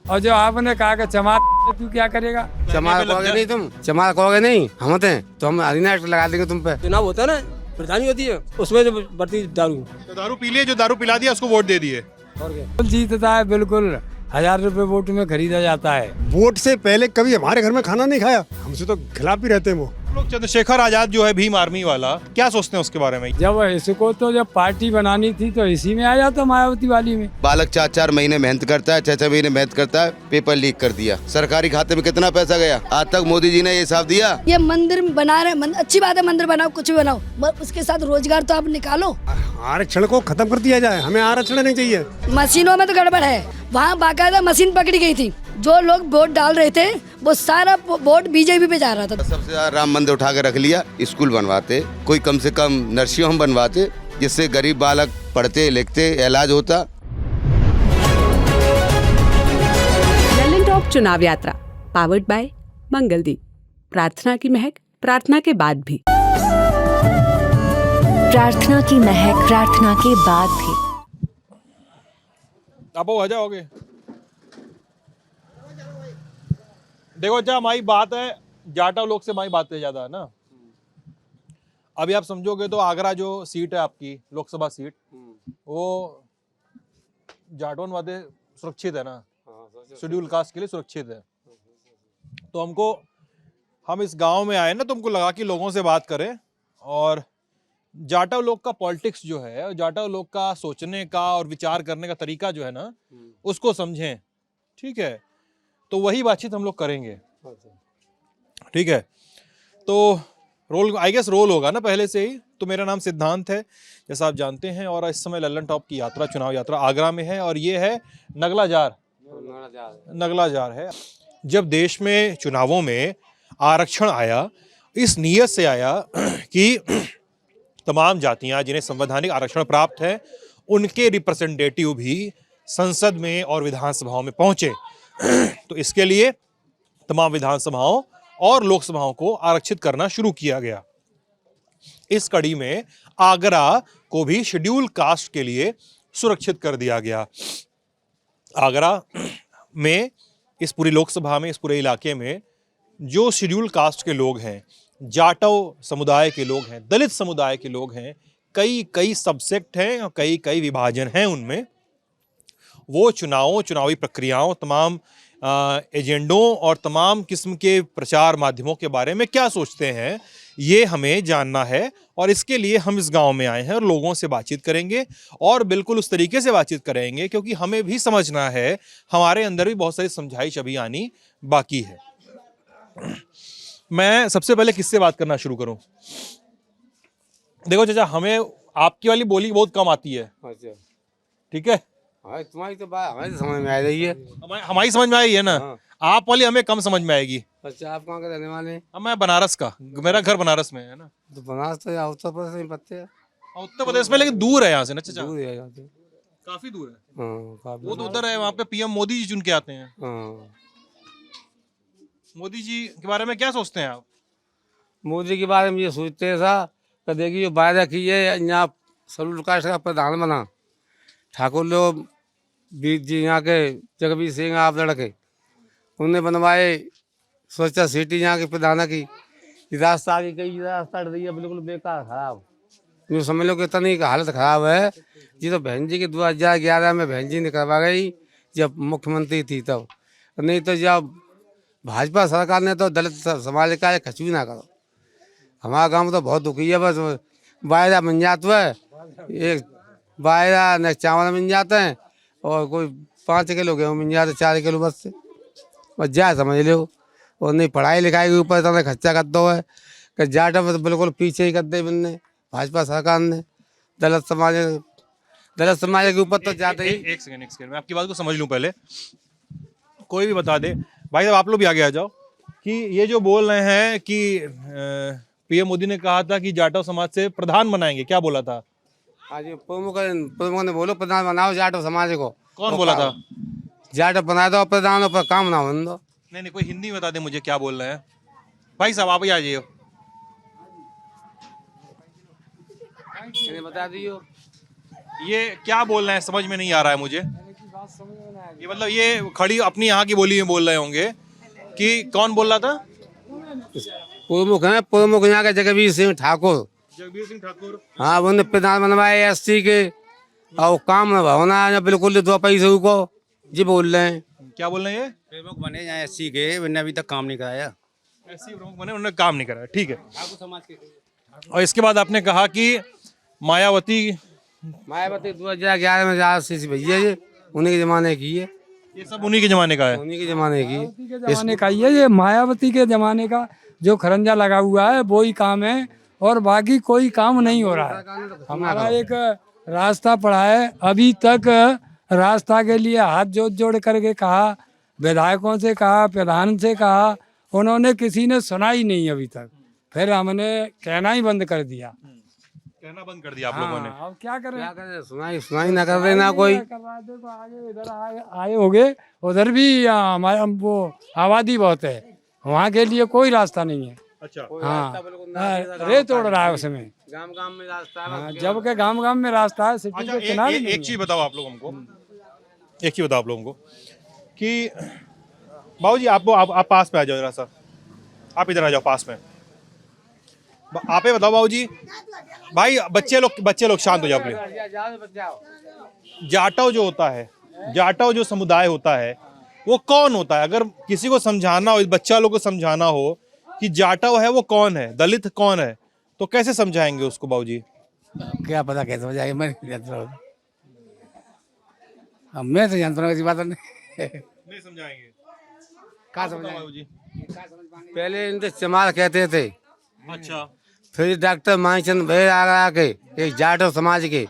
और जो आपने कहा कि चमार तू क्या करेगा? चमार कहोगे नहीं, तुम चमार कहोगे नहीं, हम होते हैं तो हम हरिना लगा देंगे तुम पे। चुनाव होता है ना, प्रधानी होती है, उसमें जो बढ़ती दारू। तो दारू पी लिए, जो दारू पिला दिया उसको वोट दे दिए। और क्या? जीतता है बिल्कुल, 1000 रुपए वोट में खरीदा जाता है। वोट से पहले कभी हमारे घर में खाना नहीं खाया, हमसे तो खिलाफ ही रहते हैं वो लोग। चंद्रशेखर आजाद जो है भीम आर्मी वाला, क्या सोचते हैं उसके बारे में? जब इसको तो जब पार्टी बनानी थी तो इसी में आ जाता, मायावती वाली में। बालक 4-4 महीने मेहनत करता है, 6-6 महीने मेहनत करता है, पेपर लीक कर दिया। सरकारी खाते में कितना पैसा गया आज तक मोदी जी ने ये हिसाब दिया? ये मंदिर बना रहे, अच्छी बात है, मंदिर बनाओ, कुछ भी बनाओ, उसके साथ रोजगार तो आप निकालो। आरक्षण को खत्म कर दिया जाए, हमें आरक्षण नहीं चाहिए। मशीनों में तो गड़बड़ है, वहाँ बाकायदा मशीन पकड़ी गई थी, जो लोग वोट डाल रहे थे वो सारा वोट बीजेपी पे जा रहा था। सबसे ज्यादा राम मंदिर उठा के रख लिया। स्कूल बनवाते, कोई कम से कम नर्सिंग होम बनवाते, जिससे गरीब बालक पढ़ते लिखते इलाज होता। लल्लन टॉप चुनाव यात्रा पावर्ड बाय मंगलदीप। प्रार्थना की महक, प्रार्थना के बाद भी। प्रार्थना की महक, प्रार्थना के बाद भी। आप आ जाओगे? देखो अच्छा, हमारी बात है जाटव लोग से, हमारी बातें ज्यादा है ना। अभी आप समझोगे तो आगरा जो सीट है आपकी लोकसभा सीट, वो जाटवन वादे सुरक्षित है ना, शेड्यूल कास्ट के लिए सुरक्षित है। तो हम इस गांव में आए ना, तो हमको लगा कि लोगों से बात करें और जाटव लोग का पॉलिटिक्स जो है, जाटव लोग का सोचने का और विचार करने का तरीका जो है ना, उसको समझें। ठीक है, तो वही बातचीत हम लोग करेंगे। ठीक है, तो रोल आई गेस रोल होगा ना पहले से ही। तो मेरा नाम सिद्धांत है, जैसा आप जानते हैं, और इस समय लल्लन टॉप की यात्रा, चुनाव यात्रा आगरा में है, और ये है नगला जार है। जब देश में चुनावों में आरक्षण आया, इस नीयत से आया कि तमाम जातियां जिन्हें संवैधानिक आरक्षण प्राप्त है, उनके रिप्रेजेंटेटिव भी संसद में और विधानसभाओं में पहुंचे। तो इसके लिए तमाम विधानसभाओं और लोकसभाओं को आरक्षित करना शुरू किया गया। इस कड़ी में आगरा को भी शेड्यूल कास्ट के लिए सुरक्षित कर दिया गया। आगरा में, इस पूरी लोकसभा में, इस पूरे इलाके में जो शेड्यूल कास्ट के लोग हैं, जाटव समुदाय के लोग हैं, दलित समुदाय के लोग हैं, कई सबसेक्ट हैं और कई विभाजन हैं उनमें, वो चुनावी प्रक्रियाओं, तमाम एजेंडों और तमाम किस्म के प्रचार माध्यमों के बारे में क्या सोचते हैं, ये हमें जानना है। और इसके लिए हम इस गांव में आए हैं और लोगों से बातचीत करेंगे, और बिल्कुल उस तरीके से बातचीत करेंगे क्योंकि हमें भी समझना है, हमारे अंदर भी बहुत सारी समझाइश अभी आनी बाकी है। मैं सबसे पहले किससे बात करना शुरू करूं? देखो चाचा, हमें आपकी वाली बोली बहुत कम आती है। ठीक है, तुम्हारी तो बात हमारी समझ में आ रही है। हमारी समझ में आई है ना। आप वाली हमें कम समझ में आएगी। अच्छा, आप कहाँ के रहने वाले हैं? मैं बनारस का, मेरा घर बनारस में है ना। तो बनारस तो या उत्तर प्रदेश में पत्ते है। उत्तर प्रदेश में, लेकिन दूर है यहाँ से ना चाचा, दूर है यहाँ से, काफी दूर है। काफी वो तो उधर है, वहाँ पे पीएम मोदी जी चुन के आते हैं। मोदी जी के बारे में क्या सोचते हैं आप? मोदी के बारे में ये सोचते हैं सा, देखिए जो वायदा की है, यहाँ शेड्यूल कास्ट का प्रधान बना ठाकुर लोग, बीर जी यहाँ के जगबीर सिंह आप लड़के, उन्हें बनवाए सोचा सिटी यहाँ की प्रधाना की। रास्ता आगे कई रास्ता अड़ रही है, बिल्कुल बेकार खराब, जो समझ लो कि इतना ही हालत खराब है। जी तो बहन जी की 2011 में बहन जी ने करवा गई जब मुख्यमंत्री थी तब, नहीं तो जब भाजपा सरकार ने तो दलित समाज का खचू ना करो। हमारा गांव तो बहुत दुखी है, बस वायदा मिल जाता है, एक वायदा न चावल मिल जाते हैं, और कोई 5 किलो गेहूँ मिल जाते, 4 किलो बस से, बस जा समझ लो। और नहीं पढ़ाई लिखाई के ऊपर इतना खर्चा कर दो है कि जाटव तो बिल्कुल पीछे ही कर दे बनने भाजपा सरकार ने। दलित समाज के ऊपर तो जाते ही। एक सेकंड मैं आपकी बात को समझ लूं पहले। कोई भी बता दे भाई साहब, आप लोग भी आगे आ जाओ, कि ये जो बोल रहे हैं कि पीएम मोदी ने कहा था कि जाटव समाज से प्रधान बनाएंगे, क्या बोला था? आज प्रमुख ने बोलो प्रधान बनाओ जाटव समाज को। कौन बोला था? जाटव बना दो प्रधान पर काम ना बन दो। नहीं, कोई हिंदी में बता दे मुझे क्या बोल रहे हैं। भाई साहब आप ही आ जाइए, बता दियो ये क्या बोल रहे हैं, समझ में नहीं आ रहा है मुझे। ये मतलब ये खड़ी अपनी यहाँ की बोली में बोल रहे होंगे कि कौन बोल रहा था? प्रमुख है, प्रमुख यहाँ के जगबीर सिंह ठाकुर। जगबीर सिंह ठाकुर। हाँ, उन्होंने प्रधान बनवाए एससी के, और काम होना है बिल्कुल 2 पैसे को जी बोल रहे हैं। क्या बोल रहे हैं? ये प्रमुख बने यहाँ एससी के, उन्होंने अभी तक काम नहीं कराया। एससी प्रमुख बने, उन्होंने काम नहीं कराया, ठीक है। और इसके बाद आपने कहा कि मायावती 2011 में RCC भैया ये उन्हीं के जमाने की है, ये सब उन्हीं के जमाने का है। उन्हीं के जमाने की। मायावती के जमाने का ही है ये, मायावती के जमाने का जो खरंजा लगा हुआ है वो ही काम है, और बाकी कोई काम नहीं हो रहा है। हमारा एक रास्ता पड़ा है, अभी तक रास्ता के लिए हाथ जोड़ जोड़ करके कहा, विधायकों से कहा, प्रधान से कहा, उन्होंने किसी ने सुना ही नहीं अभी तक। फिर हमने कहना ही बंद कर दिया, कहना बंद कर दिया आप लोगों ने। अब क्या करें, सुनाई ना कर रहे ना कोई। देखो आगे इधर आए होगे, उधर भी हमारे वो आबादी बहुत है, वहाँ के लिए कोई रास्ता नहीं है। अच्छा। हाँ, रेत तोड़ रहा है उसमें, गांव में रास्ता है। हाँ, जबकि गांव में रास्ता है, सिटी के किनारे नहीं है। एक चीज बताओ आप लोगों को, एक चीज बताओ आप लोगों को कि बाबू जी आप पास में आ जाओ जरा सा, आप इधर आ जाओ पास में। आप ही बताओ बाबू जी, भाई बच्चे लोग शांत हो जाओ प्लीज। जाटव जो होता है, जाटव जो समुदाय होता है वो कौन होता है? अगर किसी को समझाना हो, बच्चा लोग को समझाना हो कि जाटव है वो कौन है, दलित कौन है, तो कैसे समझाएंगे उसको बाबू जी? क्या पता कैसे हो जाएगा, मैं नहीं जानता हूँ। मैं तो जानता हूँ, ऐसी बात नहीं समझाएंगे। कहाँ बाबू जी पहले इनसे चमार कहते थे, अच्छा, फिर डॉक्टर मानचंद भैर आगरा के एक जाटव समाज के,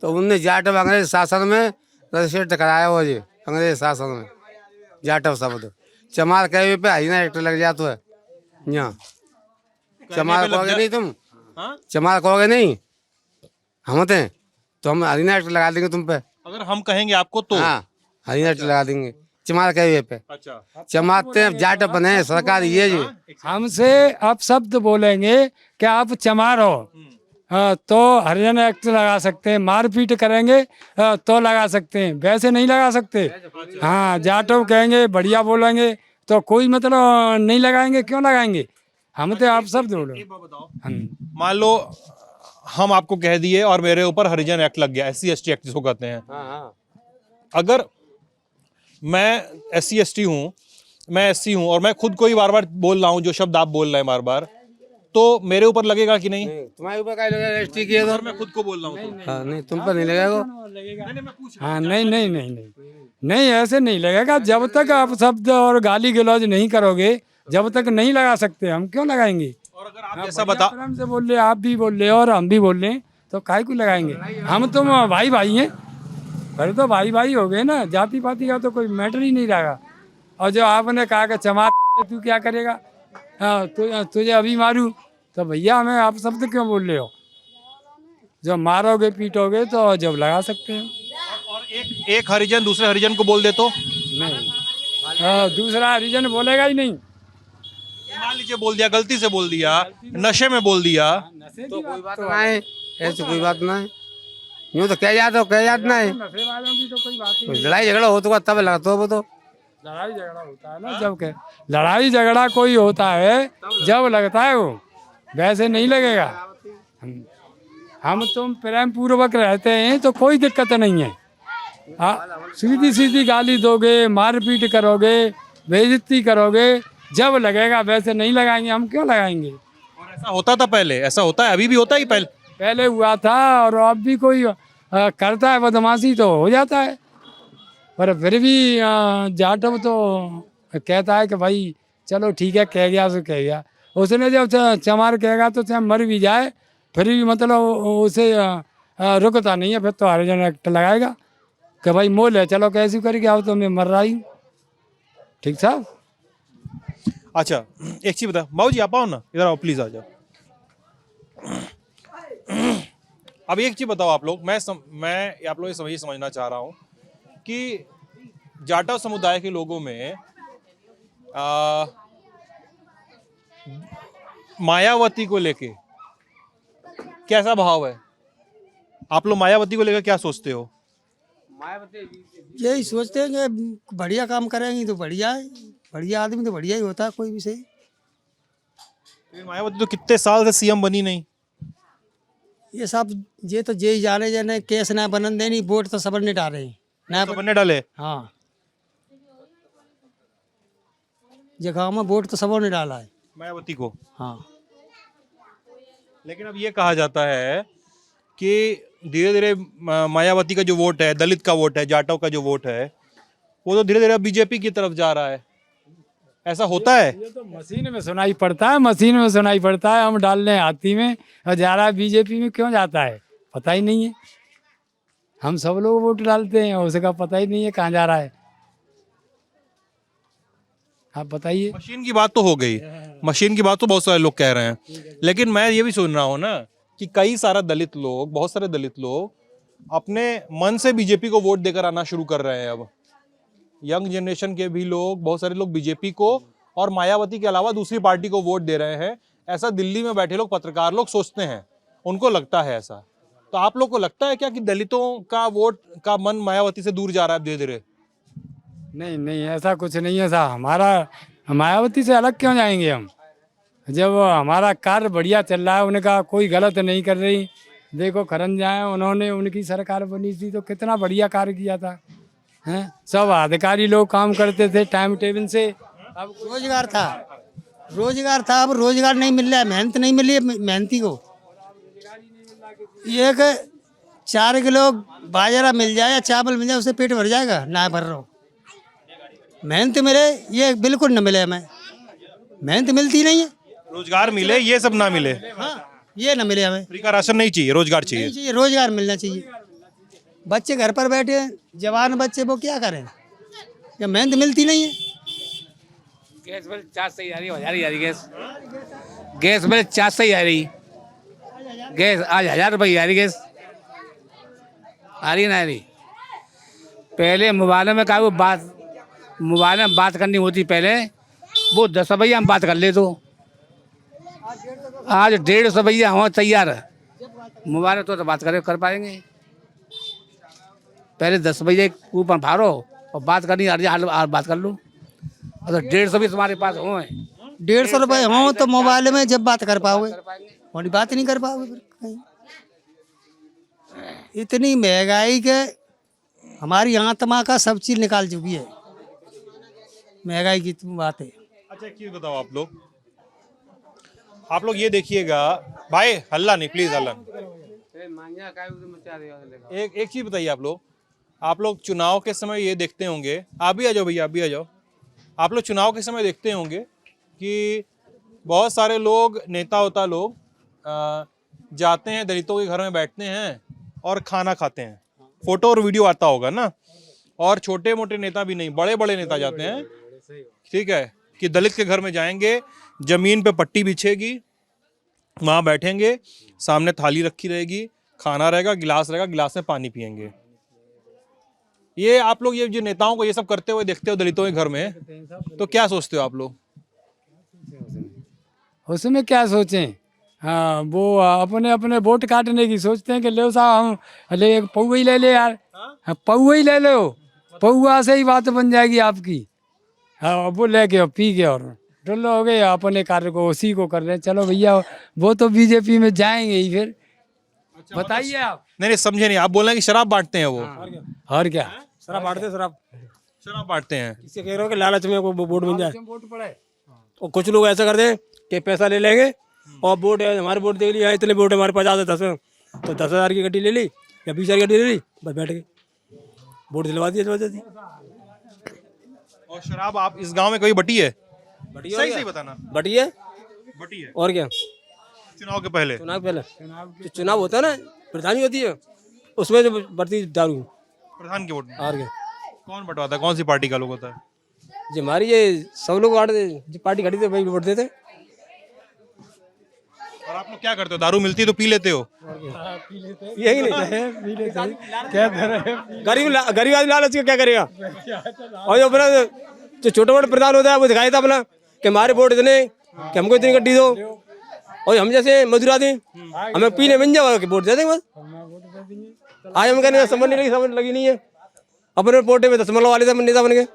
तो उनने जाटव अंग्रेज शासन में रजिस्टर कराया हो जी, अंग्रेज शासन में जाटव शब्द। चमार कहे पे हरिना एक्ट लग जाता है यहाँ। चमार कहोगे नहीं तुम? हाँ? चमार कहोगे नहीं हम थे तो हम हरिना एक्ट लगा देंगे तुम पे। अगर हम कहेंगे आपको तो? हाँ, हरिना एक्ट लगा देंगे चमार कहे पे। अच्छा, चमारते जाट बने सरकार ये जी। हमसे आप शब्द बोलेंगे कि आप चमार हो, तो हरिजन एक्ट लगा सकते हैं, मारपीट करेंगे तो लगा सकते हैं, वैसे नहीं लगा सकते। हाँ, जाटव कहेंगे, बढ़िया बोलेंगे तो कोई मतलब नहीं लगाएंगे, क्यों लगाएंगे? हम तो आप शब्द बोलो। मान लो हम आपको कह दिए और मेरे ऊपर हरिजन एक्ट लग गया, SC/ST एक्ट जिसको कहते हैं। अगर मैं SC/ST हूँ, मैं SC हूँ और मैं खुद को ही बार बार बोल रहा हूँ जो शब्द आप बोल रहे हैं बार बार, तो मेरे ऊपर लगेगा कि नहीं? तुम्हारे ऊपर क्या लगेगा? ST की अगर मैं खुद को बोल रहा हूँ तो? हाँ, नहीं तुम पर नहीं लगेगा। हाँ, नहीं ऐसे नहीं लगेगा। जब तक आप शब्द और गाली गलौज नहीं करोगे, जब तक नहीं लगा सकते, हम क्यों लगाएंगे? और अगर आप ऐसा बता, प्रेम से बोल रहे, आप भी बोल रहे और हम भी बोल रहे हैं, तो काहे को लगाएंगे? हम तो भाई भाई हैं, फिर तो भाई भाई हो गए ना, जाति पाति का तो कोई मैटर ही नहीं रहेगा। और जो आपने कहा कि चमार तू क्या करेगा, तुझे अभी मारूं, तो भैया हमें आप शब्द क्यों बोल रहे हो? जब मारोगे पीटोगे तो जब लगा सकते हैं। और एक हरिजन दूसरे हरिजन को बोल दे तो? नहीं, दूसरा हरिजन बोलेगा ही नहीं। मान लीजिए बोल दिया, गलती से बोल दिया, नशे में बोल दिया, तो कोई बात ना है, ऐसे कोई बात ना है। यूँ तो कह जाते हो, कह जाते ना है। नशे वालों की तो कोई बात नहीं। लड़ाई झगड़ा हो तो तब लगता हो वो तो। लड़ाई झगड़ा होता है ना जब, लड़ाई झगड़ा कोई होता है जब लगता है, वो वैसे नहीं लगेगा। हम तुम प्रेम पूर्वक रहते हैं तो कोई दिक्कत नहीं है। सीधी सीधी गाली दोगे, मारपीट करोगे, बेइज्जती करोगे, जब लगेगा, वैसे नहीं लगाएंगे। हम क्यों लगाएंगे? और ऐसा होता था पहले, ऐसा होता है, अभी भी होता ही पहले हुआ था, और अब भी कोई करता है बदमाशी तो हो जाता है। पर फिर भी जाटव तो कहता है कि भाई चलो ठीक है, कह गया सो कह गया। उसने जब चमार कहेगा तो चाहे मर भी जाए, फिर भी मतलब उसे रुकता नहीं है, फिर तो हरिजन एक्ट लगाएगा कि भाई मोल है, चलो कैसी करके आओ, तो मैं मर रही हूँ। ठीक साहब। अच्छा, एक चीज बता बाबू जी, आप आओ ना, इधर आओ प्लीज, आ जाओ। अब एक चीज बताओ आप लोग, मैं आप लोग ये समझना चाह रहा हूँ कि जाटव समुदाय के लोगों में मायावती को लेके कैसा भाव है? आप लोग मायावती को लेकर क्या सोचते हो? यही सोचते हैं कि बढ़िया काम करेंगे तो बढ़िया है, बढ़िया आदमी तो बढ़िया ही होता है कोई भी सही। लेकिन मायावती तो कितने साल से सीएम बनी नहीं। ये सब ये तो जे ही जाने जाने केस ना बनन देनी, वोट तो सब ने डाले ना तो बनने डाले। हाँ, जगह में वोट तो सबों ने डाला है मायावती को। हाँ। लेकिन अब ये कहा जाता है कि धीरे धीरे मायावती का जो वोट है, दलित का वोट है, जाटव का जो वोट है, वो तो धीरे धीरे बीजेपी की तरफ जा रहा है। ऐसा होता है? ये तो मशीन में सुनाई पड़ता है, मशीन में सुनाई पड़ता है। हम डाल रहे हैं हाथी में और जा रहा है बीजेपी में, क्यों जाता है पता ही नहीं है। हम सब लोग वोट डालते हैं, उसका पता ही नहीं है कहाँ जा रहा है। आप बताइए। मशीन की बात तो हो गई, मशीन की बात तो बहुत सारे लोग कह रहे हैं, लेकिन मैं ये भी सुन रहा हूँ ना कि कई सारा दलित लोग, बहुत सारे दलित लोग अपने मन से बीजेपी को वोट देकर आना शुरू कर रहे हैं। अब यंग जनरेशन के भी लोग, बहुत सारे लोग बीजेपी को और मायावती के अलावा दूसरी पार्टी को वोट दे रहे हैं। ऐसा दिल्ली में बैठे लोग, पत्रकार लोग सोचते हैं, उनको लगता है ऐसा। तो आप लोग को लगता है क्या कि दलितों का वोट का मन मायावती से दूर जा रहा है धीरे धीरे? नहीं नहीं, ऐसा कुछ नहीं है साहब। हमारा मायावती से अलग क्यों जाएंगे हम, जब हमारा कार्य बढ़िया चल रहा है, उनका कोई गलत नहीं कर रही। देखो खरन जाए, उन्होंने, उनकी सरकार बनी थी तो कितना बढ़िया कार्य किया था, हैं? सब अधिकारी लोग काम करते थे टाइम टेबल से। अब रोजगार था, रोजगार था, अब रोजगार नहीं मिल रहा है, मेहनत नहीं मिल रही है मेहनती को। एक 4 किलो बाजरा मिल जाए या चावल मिल जाए, उससे पेट भर जाएगा ना, भर रहा हूँ। मेहनत मिले ये बिल्कुल न मिले, हमें मेहनत मिलती नहीं है। रोजगार मिले, ये सब ना मिले। हाँ, ये न मिले हमें। फ्री का राशन नहीं चाहिए, रोजगार चाहिए। नहीं चाहिए, रोजगार मिलना चाहिए। बच्चे घर पर बैठे हैं, जवान बच्चे, वो क्या करें जब मेहनत मिलती नहीं है। गैस बिल 4 से ही आ रही है, 1000 ही आ रही गैस। गैस बिल 4 से ही आ रही गैस, आज 1000 रुपये आ रही गैस। आ रही ना आ रही? पहले मोबाइल में का वो बात, मोबाइल में बात करनी होती पहले, वो 10 रुपया हम बात कर ले, तो आज 150 रुपया हो तैयार है मोबाइल तो बात कर पाएंगे। पहले 10 रुपये कूपन फाड़ो और बात करनी, हाल बात कर लो। और 150 भी तुम्हारे पास हो, 150 रुपये हो तो मोबाइल में जब बात कर पाओगे, और बात नहीं कर पाओगे फिर कहीं। इतनी महंगाई के हमारी आत्मा का सब चीज निकाल चुकी है, महंगाई की बात है। अच्छा एक चीज बताओ, आप लोग ये देखिएगा भाई, हल्ला नहीं प्लीज, हल्ला नहीं। एक चीज बताइए, आप लोग चुनाव के समय ये देखते होंगे, आप भी आ जाओ भैया, आप भी आ जाओ। आप लोग चुनाव के समय देखते होंगे कि बहुत सारे लोग, नेता होता लोग जाते हैं दलितों के घर में, बैठते हैं और खाना खाते हैं। फोटो और वीडियो आता होगा ना। और छोटे मोटे नेता भी नहीं, बड़े बड़े नेता जाते हैं, ठीक है, कि दलित के घर में जाएंगे, जमीन पे पट्टी बिछेगी, वहाँ बैठेंगे, सामने थाली रखी रहेगी, खाना रहेगा, गिलास रहेगा, गिलास में पानी पियेंगे। ये आप लोग, ये जो नेताओं को ये सब करते हुए देखते हो दलितों के घर में, तो क्या सोचते हो आप लोग? उसमें क्या सोचें, हाँ, वो अपने अपने वोट काटने की सोचते हैं कि ले साहब हम ले पौवा ही ले ले यार, पौवा ही ले लो, पौवा से ही बात बन जाएगी आपकी। हाँ, वो लेके और पी के और डुल्लो हो गए, अपने कार्य को उसी को कर रहे हैं। चलो भैया, वो तो बीजेपी में जाएंगे ही फिर। अच्छा, बताइए आप। नहीं समझे नहीं, आप बोल रहे हैं कि शराब बांटते हैं वो। और क्या, शराब बांटते, शराब बांटते हैं। किससे कह रहे हो कि लालच में वो वोट मिल जाए। और कुछ लोग ऐसा करते हैं कि पैसा ले लेंगे और वोट है, हमारे वोट दे लिया, इतने वोट हमारे पास आते 10, तो 10,000 की गड्डी ले ली या 20,000 की गड्डी ले ली, बस बैठ गए, वोट दिलवा दिया जबरदस्ती। और शराब आप इस गांव में कभी बटी है? सही सही बताना। बटी है, बटी है। और क्या? चुनाव के पहले? चुनाव पहले जो चुनाव होता है ना, प्रधानी होती है, उसमें जो बढ़ती दारू प्रधान के वोट में। और क्या? कौन बंटवाता है, कौन सी पार्टी का लोग होता है? जी हमारी ये सब लोग जो पार्टी खड़ी थे वही वोट देते। और आप लोग क्या करते हो, दारू मिलती है तो पी लेते हो? यही नहीं, गरीब आदमी लालच क्या करेगा। और जो अपना जो छोटा मोटा प्रधान होता है वो दिखाया था अपना कि हमारे वोट इतने, कि हमको इतनी गड्डी दो, और हम जैसे मजदूर आदमी हमें पीने मिल जाओ कि वोट दे देंगे बस। आज हम कहने समझ नहीं लगी, समझ लगी नहीं है, अपने पोटे में 10 वाले नेता बन गए।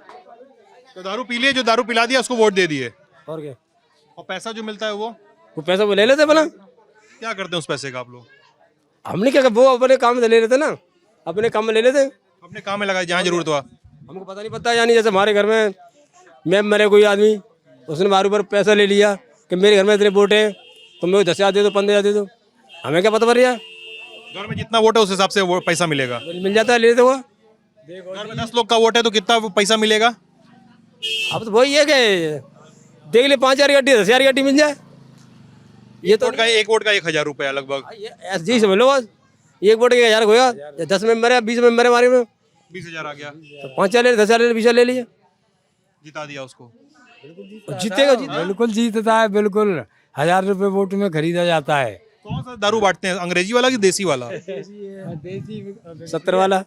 तो दारू पी लिए, जो दारू पिला दिया उसको वोट दे दिए, और क्या, और पैसा जो मिलता है वो पैसा वो ले लेते भला। क्या करते हैं उस पैसे का आप लोग? हमने क्या, वो अपने काम में ले लेते ना, अपने काम में ले लेते। अपने काम में लगाए जहाँ जरूरत हुआ। हमको पता नहीं पता, यानी जैसे हमारे घर में मैं मेरे कोई आदमी, उसने हमारे ऊपर पैसा ले लिया कि मेरे घर में इतने वोट हैं तो मेरे को 10,000 दे दो, 15,000 दे दो, हमें क्या पता पड़ रहा। घर में जितना वोट है उस हिसाब से वो पैसा मिलेगा। मिल जाता है, ले लेते वो। घर में 10 लोग का वोट है तो कितना पैसा मिलेगा? अब तो वही है कि देख ले 5,000 गड्डी 10,000 गड्डी मिल जाए। ये तो एक वोट का 1,000 रुपया लगभग। जी समझ लो, बस एक वोट 1,000 होगा, 10 मेंबर है, 20 मेंबर है हमारे में, 20,000 आ गया, तो 5,000 ले, 10,000 ले, 20,000 ले लिए, जिता दिया उसको। जीतेगा। बिल्कुल जीतता है, बिल्कुल 1,000 रुपये वोट में खरीदा जाता है। कौन सा दारू बांटते हैं, अंग्रेजी वाला कि देसी वाला? 70 वाला,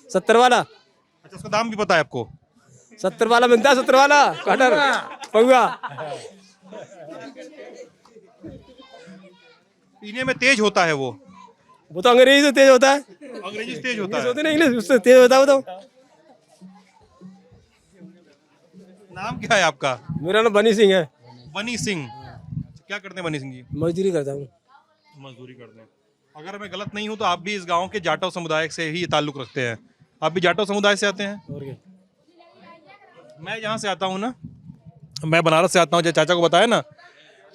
70 वाला। अच्छा, उसका दाम भी पता है आपको? 70 वाला मिलता है, 70 वाला कटर पौवा। पीने में तेज होता है वो तो अंग्रेजी से तेज होता है, अंग्रेजी से तेज होता है। होते ना इंग्लिश, उससे तेज होता है वो तो। नाम क्या है आपका? मेरा नाम बनी सिंह है। बनी सिंह, क्या करते हैं बनी सिंह जी? मजदूरी करता हूँ। मजदूरी करते हैं। अगर मैं गलत नहीं हूँ तो आप भी इस गांव के जाटव समुदाय से ही ताल्लुक रखते हैं। आप भी जाटव समुदाय से आते हैं? और क्या, मैं यहाँ से आता हूँ ना, मैं बनारस से आता हूँ, जो चाचा को बताया ना,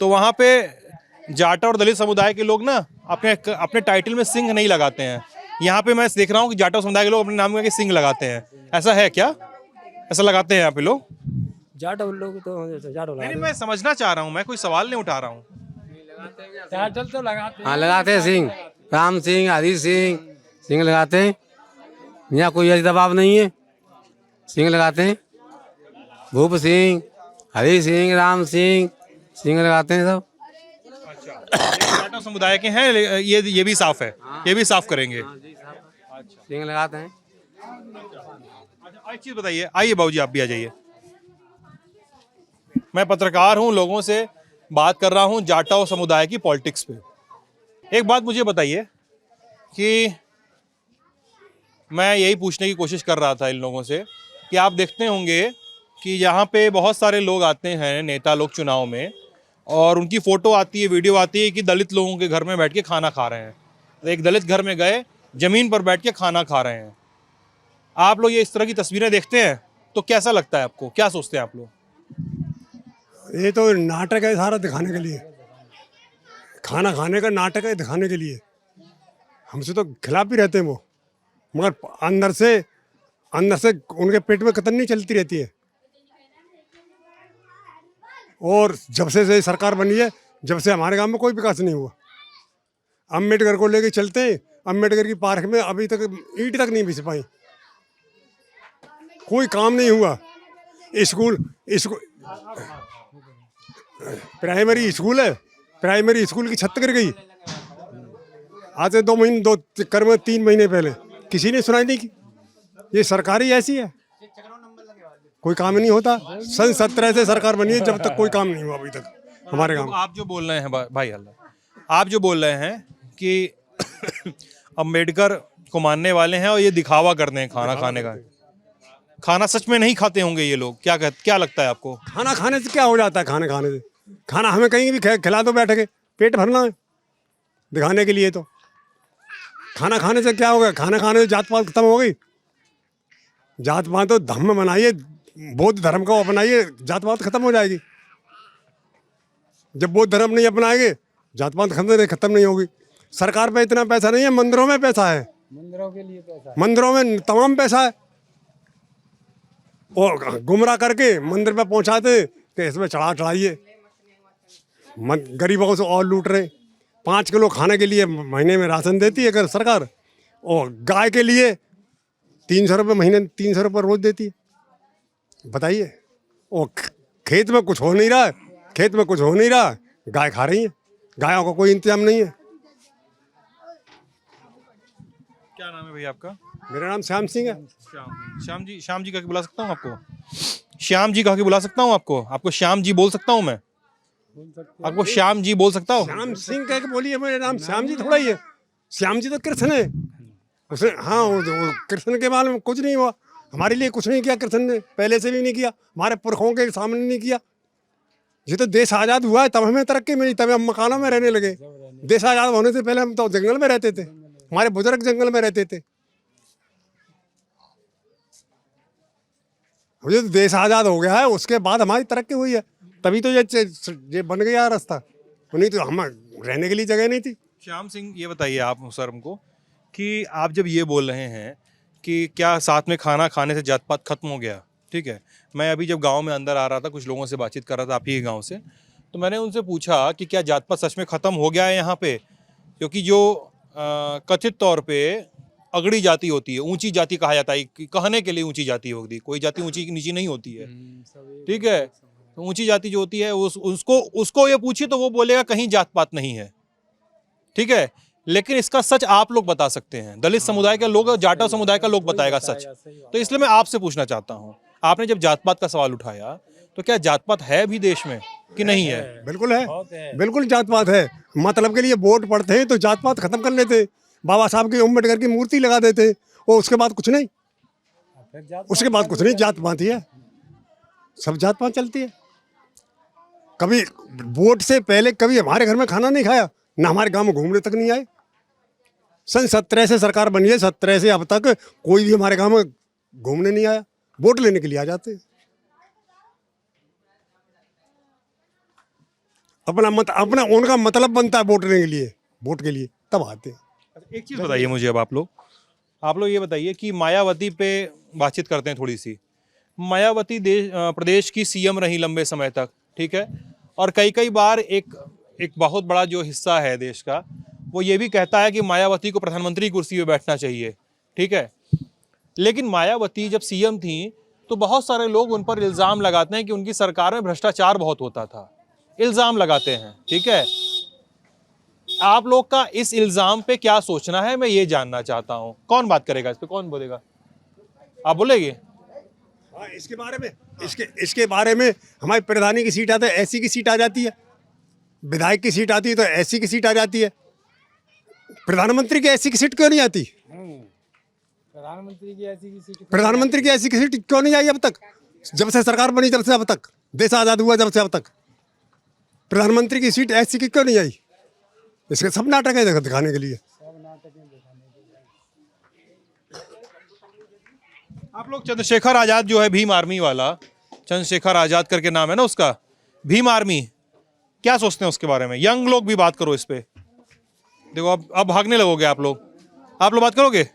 तो वहाँ पे जाट और दलित समुदाय के लोग ना अपने टाइटल में सिंह नहीं लगाते हैं। यहाँ पे मैं देख रहा हूँ कि जाटव समुदाय के लोग अपने नाम में सिंह लगाते हैं। ऐसा है क्या? ऐसा लगाते हैं यहाँ पे लोग? जाट लोग तो जाट नहीं, मैं समझना चाह रहा हूँ, मैं कोई सवाल नहीं उठा रहा हूँ। टाइटल तो लगाते हैं। हाँ लगाते हैं सिंह, राम सिंह, हरी सिंह, सिंह लगाते हैं। यहाँ कोई ऐसा दबाव नहीं है, सिंह लगाते हैं। भूप सिंह, हरी सिंह, राम सिंह, सिंह लगाते हैं सब। जाटव समुदाय के हैं, ये भी साफ है, ये भी साफ करेंगे। सिंह लगाते हैं। अच्छा, एक चीज बताइए, आइए बाबूजी आप भी आ जाइए। मैं पत्रकार हूं, लोगों से बात कर रहा हूं जाटव समुदाय की पॉलिटिक्स पे। एक बात मुझे बताइए कि मैं यही पूछने की कोशिश कर रहा था इन लोगों से कि आप देखते होंगे कि यहाँ पे बहुत सारे लोग आते हैं, नेता लोग चुनाव में, और उनकी फ़ोटो आती है, वीडियो आती है कि दलित लोगों के घर में बैठ के खाना खा रहे हैं। तो एक दलित घर में गए, ज़मीन पर बैठ के खाना खा रहे हैं। आप लोग ये इस तरह की तस्वीरें देखते हैं तो कैसा लगता है आपको, क्या सोचते हैं आप लोग? ये तो नाटक है सारा, दिखाने के लिए, खाना खाने का नाटक है दिखाने के लिए। हमसे तो खिलाफ ही रहते हैं वो, मगर अंदर से उनके पेट में कतन नहीं चलती रहती है। और जब से सरकार बनी है, जब से हमारे गांव में कोई विकास नहीं हुआ। अम्बेडकर को लेके चलते हैं, अम्बेडकर की पार्क में अभी तक ईंट तक नहीं बिछ पाई, कोई काम नहीं हुआ। स्कूल प्राइमरी स्कूल है, प्राइमरी स्कूल की छत गिर गई आज से 2 महीने, 3 महीने पहले, किसी ने सुनाई नहीं की। ये सरकार ही ऐसी है, कोई काम नहीं होता। सन 17 से सरकार बनी है, जब तक कोई काम नहीं हुआ अभी तक हमारे गांव में। आप जो बोल रहे हैं भाई अल्लाह, आप जो बोल रहे हैं कि अम्बेडकर को मानने वाले हैं और ये दिखावा करते हैं खाना खाने का, खाना सच में नहीं खाते होंगे ये लोग, क्या लगता है आपको? खाना खाने से क्या हो जाता है? खाने से खाना हमें कहीं भी खिला दो, बैठ के पेट भरना है दिखाने के लिए। तो खाना खाने से क्या होगा? खाना खाने से जात पात खत्म हो गई। जात पात तो धर्म बनाइए, बौद्ध धर्म को अपनाइए, जात पात खत्म हो जाएगी। जब बौद्ध धर्म नहीं अपनाएंगे, जात पात खत्म नहीं होगी। सरकार पे इतना पैसा नहीं है, मंदिरों में पैसा है, मंदिरों के लिए पैसा, मंदिरों में तमाम पैसा है। और गुमराह करके मंदिर पे पहुंचाते कि इसमें चढ़ाइए, गरीबों से और लूट रहे। 5 किलो खाने के लिए महीने में राशन देती है अगर सरकार, और गाय के लिए 300 रुपये महीने, 300 रुपये रोज देती है। बताइए, और खेत में कुछ हो नहीं रहा, खेत में कुछ हो नहीं रहा, गाय खा रही है, गायों का कोई इंतजाम नहीं है। क्या नाम है भैया आपका? मेरा नाम श्याम सिंह है। श्याम जी कह के बुला सकता हूँ आपको? श्याम जी कह के बुला सकता हूँ आपको श्याम जी बोल सकता हूँ मैं? आपको श्याम जी बोल सकता हूँ? श्याम सिंह कह के बोलिए, मेरा नाम श्याम जी थोड़ा ही है। श्याम जी तो कृष्ण है, उसने हाँ वो कृष्ण के बारे में कुछ नहीं हुआ, हमारे लिए कुछ नहीं किया कृष्ण ने, पहले से भी नहीं किया, हमारे पुरखों के सामने नहीं किया। ये तो देश आज़ाद हुआ है तब हमें तरक्की मिली, तब हम मकानों में रहने लगे। देश आज़ाद होने से पहले हम तो जंगल में रहते थे, हमारे बुजुर्ग जंगल में रहते थे। ये तो देश आज़ाद हो गया है, उसके बाद हमारी तरक्की हुई है, तभी तो ये बन गया रास्ता, नहीं तो हम रहने के लिए जगह नहीं थी। श्याम सिंह, ये बताइए आप सर हमको कि आप जब ये बोल रहे हैं कि क्या साथ में खाना खाने से जात पात खत्म हो गया, ठीक है, मैं अभी जब गांव में अंदर आ रहा था, कुछ लोगों से बातचीत कर रहा था आप ही के गांव से, तो मैंने उनसे पूछा कि क्या जात पात सच में ख़त्म हो गया है यहाँ पे, क्योंकि जो कथित तौर पे अगड़ी जाति होती है, ऊंची जाति कहा जाता है, कहने के लिए ऊंची जाति होती, कोई जाति ऊंची नीची नहीं होती है, ठीक है, तो ऊंची जाति जो होती है उसको ये पूछिए तो वो बोलेगा कहीं जात पात नहीं है, ठीक है, लेकिन इसका सच आप लोग बता सकते हैं, दलित समुदाय के लोग, जाटा समुदाय का लोग बताएगा सच। तो इसलिए मैं आपसे पूछना चाहता हूँ, आपने जब जात पात का सवाल उठाया तो क्या जात पात है भी देश में कि नहीं है? बिल्कुल है, बिल्कुल जात पात है। मतलब के लिए वोट पड़ते हैं तो जात पात खत्म कर लेते, बाबा साहब की अम्बेडकर की मूर्ति लगा देते और उसके बाद कुछ नहीं, उसके बाद कुछ नहीं, जात पात ही है, सब जात पात चलती है। कभी वोट से पहले कभी हमारे घर में खाना नहीं खाया, ना हमारे गांव में घूमने तक नहीं आए। सन 17 से सरकार बनी है, 17 से अब तक कोई भी हमारे गांव में घूमने नहीं आया, वोट लेने के लिए आ जाते हैं। अपना उनका मतलब बनता है वोट लेने के लिए, वोट के लिए तब आते हैं। एक चीज़ बताइए मुझे, अब आप लोग ये बताइए कि मायावती पे बातचीत करते हैं थोड़ी सी। मायावती प्रदेश की सीएम रही लंबे समय तक, ठीक है, और कई बार एक बहुत बड़ा जो हिस्सा है देश का वो ये भी कहता है कि मायावती को प्रधानमंत्री की कुर्सी पे बैठना चाहिए, ठीक है, लेकिन मायावती जब सीएम थी तो बहुत सारे लोग उन पर इल्ज़ाम लगाते हैं कि उनकी सरकार में भ्रष्टाचार बहुत होता था, इल्ज़ाम लगाते हैं, ठीक है। आप लोग का इस इल्ज़ाम पे क्या सोचना है, मैं ये जानना चाहता हूँ। कौन बात करेगा इस पे, कौन बोलेगा? आप बोलेंगे? हाँ, इसके बारे में हमारी प्रधानी की सीट आती है, एससी की सीट आ जाती है, विधायक की सीट आती है तो एससी की सीट आ जाती है, प्रधानमंत्री की एससी की सीट क्यों नहीं आती? प्रधानमंत्री की एससी की सीट क्यों नहीं आई अब तक? जब से सरकार बनी जब से अब तक, देश आज़ाद हुआ जब से अब तक प्रधानमंत्री की सीट एससी की क्यों नहीं आई? इसके सब नाटक है दिखाने के लिए। आप लोग चंद्रशेखर आजाद जो है भीम आर्मी वाला, चंद्रशेखर आजाद करके नाम है ना उसका, भीम आर्मी, क्या सोचते हैं उसके बारे में? यंग लोग भी बात करो इस पे। देखो अब भागने लगोगे आप लोग बात करोगे?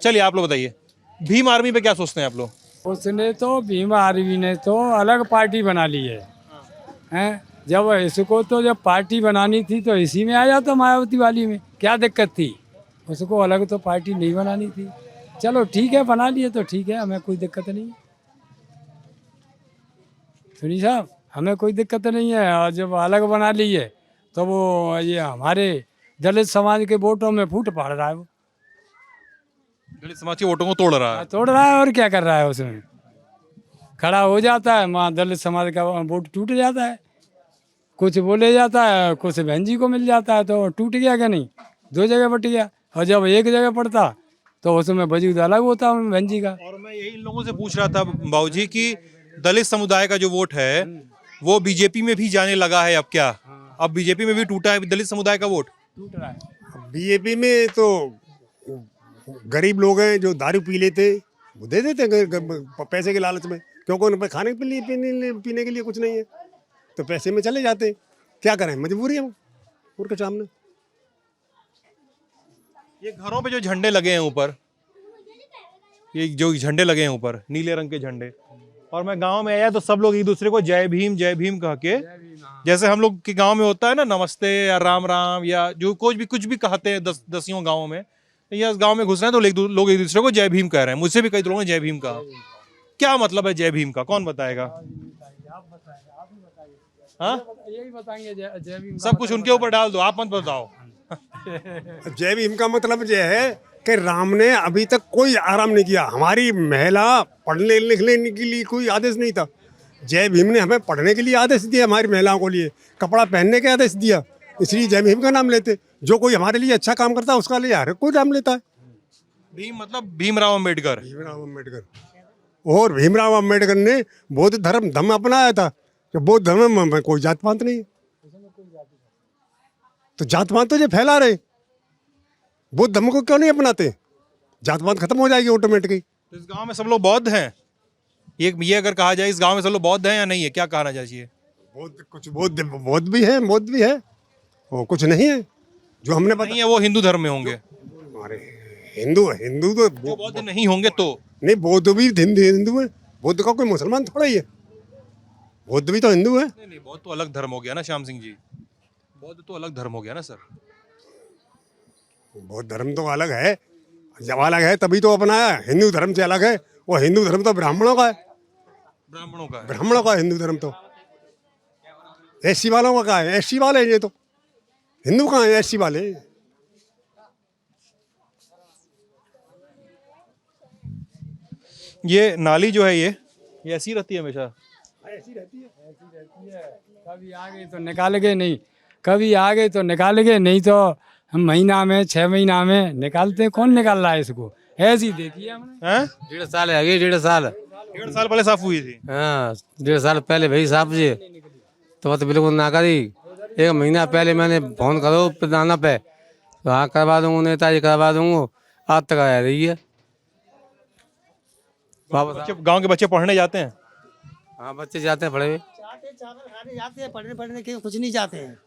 चलिए आप लोग बताइए, भीम आर्मी पे क्या सोचते हैं आप लोग? उसने तो भीम आर्मी ने तो अलग पार्टी बना ली है, हैं? जब इसको तो जब पार्टी बनानी थी तो इसी में आ जाता, मायावती वाली में क्या दिक्कत थी? उसको अलग तो पार्टी नहीं बनानी थी। चलो ठीक है, बना लिए तो ठीक है, हमें कोई दिक्कत नहीं है। सुनी साहब, हमें कोई दिक्कत नहीं है, और जब अलग बना ली है तो वो ये हमारे दलित समाज के वोटों में फूट पड़ रहा है, वो दलित समाज के वोटों को तोड़ रहा है। तोड़ रहा है और क्या कर रहा है, उसमें खड़ा हो जाता है, वहाँ दलित समाज का वोट टूट जाता है, कुछ बोले जाता है, कुछ बहन जी को मिल जाता है, तो टूट गया क्या नहीं, दो जगह बट गया। और जब एक जगह पड़ता तो उसमें वजूद अलग होता बहन जी का। और मैं यही इन लोगों से पूछ रहा था बाबूजी कि दलित समुदाय का जो वोट है वो बीजेपी में भी जाने लगा है अब क्या? अब बीजेपी में भी टूटा है दलित समुदाय का वोट, टूट रहा है। बीजेपी में तो गरीब लोग हैं जो दारू पी लेते, वो दे देते हैं पैसे के लालच में, क्योंकि उन पर खाने के लिए पीने के लिए कुछ नहीं है, तो पैसे में चले जाते हैं। क्या करें, मजबूरी है उनके सामने। ये घरों पे जो झंडे लगे हैं ऊपर, ये जो झंडे लगे हैं ऊपर नीले रंग के झंडे, और मैं गांव में आया तो सब लोग एक दूसरे को जय भीम कह के, जैसे हम लोग के गांव में होता है ना नमस्ते या राम राम या जो कुछ भी कहते हैं दसियों गाँव में, या गांव में घुस रहे हैं तो लोग एक दूसरे को जय भीम कह रहे हैं। मुझसे भी कई लोगों ने जय भीम कहा। क्या मतलब है जय भीम का, कौन बताएगा? हाँ, यही बताएंगे जय भीम। सब कुछ उनके ऊपर डाल दो, आप मत बताओ। जय भीम का मतलब यह है कि राम ने अभी तक कोई आराम नहीं किया। हमारी महिला पढ़ने लिखने के लिए कोई आदेश नहीं था, जय भीम ने हमें पढ़ने के लिए आदेश दिया, हमारी महिलाओं को लिए कपड़ा पहनने के आदेश दिया, इसलिए जय भीम का नाम लेते। जो कोई हमारे लिए अच्छा काम करता है उसका लिए हर कोई नाम लेता है। भीम मतलब भीमराव अंबेडकर। भीमराव अम्बेडकर, और भीमराव अम्बेडकर ने बौद्ध धर्म अपनाया था। कि बौद्ध धर्म में कोई जात पात नहीं है, तो जात पात तो ये फैला रहे, बौद्ध धर्म को क्यों नहीं अपनाते? जात पात खत्म हो जाएगी ऑटोमेटिकली। तो इस गांव में सब लोग बौद्ध हैं? ये अगर कहा जाए इस गांव में सब लोग बौद्ध हैं या नहीं है, क्या कहना चाहिए? कुछ बौद्ध भी है, और कुछ नहीं है जो हमने नहीं है वो हिंदू धर्म में होंगे। अरे हिंदू तो जो बौद्ध नहीं होंगे तो नहीं, बौद्ध भी हिंदू है। बौद्ध का कोई मुसलमान थोड़ा ही है, बौद्ध भी तो हिंदू है। नहीं बौद्ध तो अलग धर्म हो गया ना श्याम सिंह जी, बौद्ध तो अलग धर्म हो गया ना सर। बौद्ध धर्म तो अलग है, जब अलग है तभी तो अपनाया। हिंदू धर्म से अलग है, और हिंदू धर्म तो ब्राह्मणों का है। ब्राह्मणों का हिंदू धर्म तो एससी वालों का है। एससी वाले ये तो हिंदू कहाँ है, एससी वाले। ये नाली जो है ये ऐसी रहती है हमेशा? ऐसी रहती है। कभी आ गई तो निकाल गए, नहीं कभी आ गए तो निकाल गए, नहीं तो हम महीना में 6 महीना में निकालते। कौन निकाल रहा है इसको? ऐसी देखी है हमने। हैं? 1.5 साल है, 1.5 साल। 1.5 साल पहले साफ हुई थी? हाँ 1.5 साल पहले भाई साहब जी, तो बिल्कुल ना करी। 1 महीना पहले मैंने फोन करो प्रधाना पे, तो हाँ करवा दूंगा, नेताजी करवा दूंगा, आज तक आ रही है। गांव के बच्चे पढ़ने जाते हैं? हाँ बच्चे जाते हैं पढ़े, चावल खाने जाते हैं, पढ़ने के कुछ नहीं जाते हैं।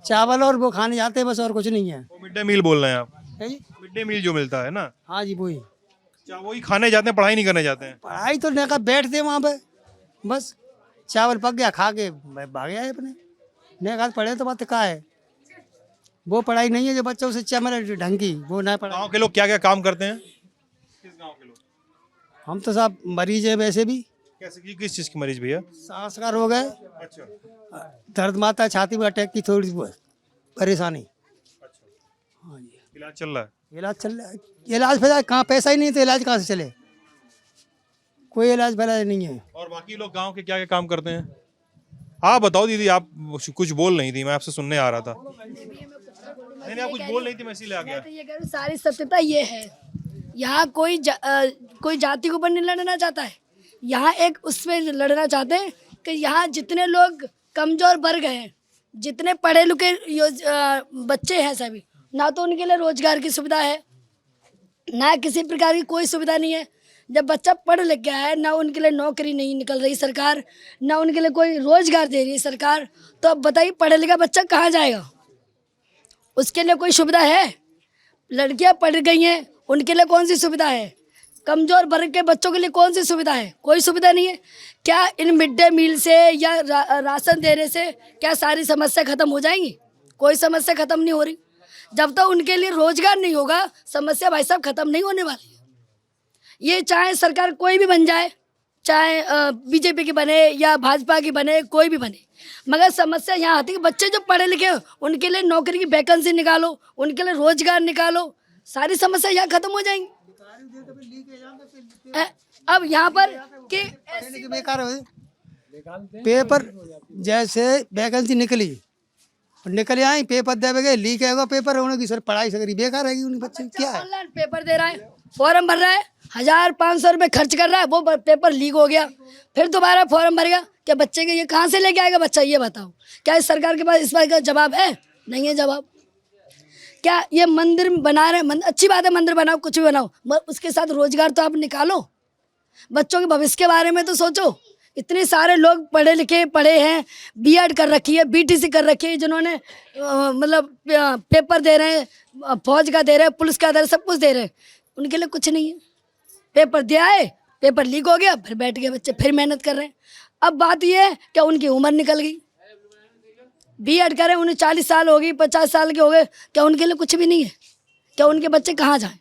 चावल और वो खाने जाते हैं बस, और कुछ नहीं है। मिड डे मील बोल रहे हैं आप? है जी? मिड डे मील जो मिलता है ना? हाँ जी वही। क्या वही खाने जाते हैं, पढ़ाई नहीं करने जाते हैं? पढ़ाई तो नहीं कर, बैठते हैं वहाँ पे, बस चावल पक गया खा के भाग गया अपने। नहीं कहा पढ़े तो बात क्या है, वो पढ़ाई नहीं है जो बच्चों से मेरे ढंग की, वो ना पढ़ा। गाँव के लोग क्या क्या काम करते हैं? किस गाँव के लोग? हम तो साहब मरीज है वैसे भी। कैसे की, किस चीज की मरीज भैया? सांस का रोग है, अच्छा। दर्द माता छाती में अटैक की थोड़ी परेशानी। हाँ जी। इलाज चल रहा है? इलाज चल रहा है। इलाज फिलहाल कहाँ, पैसा ही नहीं तो इलाज कहाँ से चले, कोई इलाज फिलहाल नहीं है। और बाकी लोग गांव के क्या क्या काम करते हैं? आप बताओ दीदी, आप कुछ बोल नहीं थी, मैं आपसे सुनने आ रहा था। नहीं आप कुछ बोल नहीं थी, मैं इसीलिए आ गया। ये कह रहा हूं, सारी सत्यता ये है, यहाँ कोई जाति के ऊपर नहीं लड़ना चाहता है। यहाँ एक उसमें लड़ना चाहते हैं कि यहाँ जितने लोग कमजोर वर्ग हैं, जितने पढ़े लिखे बच्चे हैं, सभी ना तो उनके लिए रोजगार की सुविधा है, ना किसी प्रकार की कोई सुविधा नहीं है। जब बच्चा पढ़ लिख गया है, ना उनके लिए नौकरी नहीं निकल रही सरकार, ना उनके लिए कोई रोजगार दे रही है सरकार, तो अब बताइए पढ़ा लिखा बच्चा कहाँ जाएगा? उसके लिए कोई सुविधा है? लड़कियां पढ़ गई हैं, उनके लिए कौन सी सुविधा है? कमजोर वर्ग के बच्चों के लिए कौन सी सुविधा है? कोई सुविधा नहीं है। क्या इन मिड डे मील से या राशन देने से क्या सारी समस्या खत्म हो जाएंगी? कोई समस्या खत्म नहीं हो रही। जब तक उनके लिए रोजगार नहीं होगा, समस्या भाई साहब खत्म नहीं होने वाली है। ये चाहे सरकार कोई भी बन जाए, चाहे बीजेपी की बने या भाजपा की बने, कोई भी बने, मगर समस्या यहाँ आती है कि बच्चे जो पढ़े लिखे उनके लिए नौकरी की वैकेंसी निकालो, उनके लिए रोजगार निकालो, सारी समस्या यहाँ खत्म हो जाएंगी। अब यहाँ पर कि बेकार पेपर जैसे वैकेंसी निकल आई, पेपर दे गए, लीक है पेपर, उनकी सर पढ़ाई सगरी बेकार रहेगी। उन बच्चे क्या है, ऑनलाइन पेपर दे रहा है, फॉर्म भर रहा है, 1500 रुपये खर्च कर रहा है, वो पेपर लीक हो गया, फिर दोबारा फॉर्म भरेगा। क्या बच्चे के ये कहाँ से लेके आएगा बच्चा? ये बताओ, क्या इस सरकार के पास इस बात का जवाब है? नहीं है जवाब। क्या ये मंदिर बना रहे, अच्छी बात है, मंदिर बनाओ, कुछ भी बनाओ, उसके साथ रोजगार तो आप निकालो। बच्चों के भविष्य के बारे में तो सोचो। इतने सारे लोग पढ़े लिखे पढ़े हैं, बीएड कर रखी है, बीटीसी कर रखी है, जिन्होंने मतलब पेपर दे रहे हैं, फौज का दे रहे हैं, पुलिस का दे रहे हैं, सब कुछ दे रहे हैं, उनके लिए कुछ नहीं है। पेपर दिया है, पेपर लीक हो गया, फिर बैठ गए बच्चे, फिर मेहनत कर रहे हैं। अब बात यह है कि उनकी उम्र निकल गई, बीएड करें, उन्हें 40 साल हो गई, 50 साल के हो गए, क्या उनके लिए कुछ भी नहीं है? क्या उनके बच्चे कहाँ जाएं?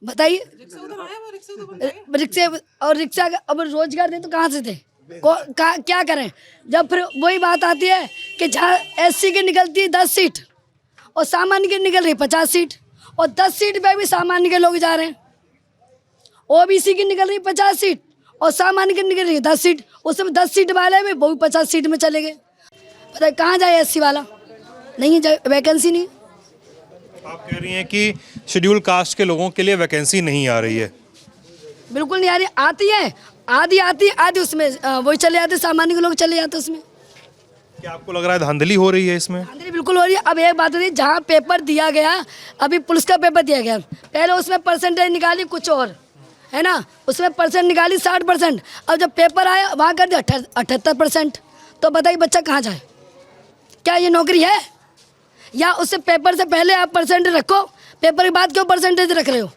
बताइए। रिक्शे और रिक्शा का अब रोजगार दे तो कहाँ से दे? क्या करें? जब फिर वही बात आती है कि जहाँ एससी की निकलती है 10 सीट और सामान्य की निकल रही 50 सीट, और 10 सीट पे भी सामान्य के लोग जा रहे हैं। ओबीसी की निकल रही 50 सीट और सामान्य की निकल रही 10 सीट, उसमें 10 सीट वाले भी वो भी 50 सीट में चले गए। बताइए कहाँ जाए एससी वाला? नहीं है, वैकेंसी नहीं। आप कह रही हैं कि शेड्यूल कास्ट के लोगों के लिए वैकेंसी नहीं आ रही है। बिल्कुल नहीं आ रही, आती है, आधी आती आधी उसमें वही चले जाते, सामान्य लोग चले जाते उसमें। क्या आपको लग रहा है धांधली हो रही है इसमें? धांधली बिल्कुल हो रही है। अब एक बात है, जहाँ पेपर दिया गया, अभी पुलिस का पेपर दिया गया, पहले उसमें परसेंटेज निकाली कुछ और है ना, उसमें परसेंट निकाली 60%, अब जब पेपर आया वहाँ कर दिया 78%। तो बताइए बच्चा कहाँ जाए? क्या ये नौकरी है? या उससे पेपर से पहले आप परसेंटेज रखो, पेपर के बाद क्यों परसेंटेज रख रहे हो?